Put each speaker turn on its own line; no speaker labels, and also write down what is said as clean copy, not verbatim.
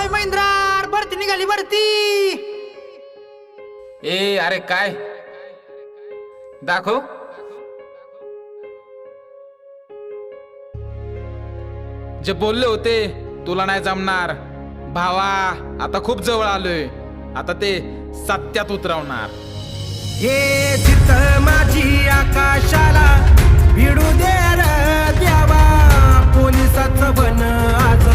ओय महिंद्रा, भरती निघाली भरती.
ए अरे काय दाखव. जे बोलले होते तुला नाही जमणार भावा, आता खूप जवळ आलोय. आता ते सत्यात उतरवणार.
हे जिथ माझी आकाशाला भिडू दे र द्यावा, पोलिसाचं बन आज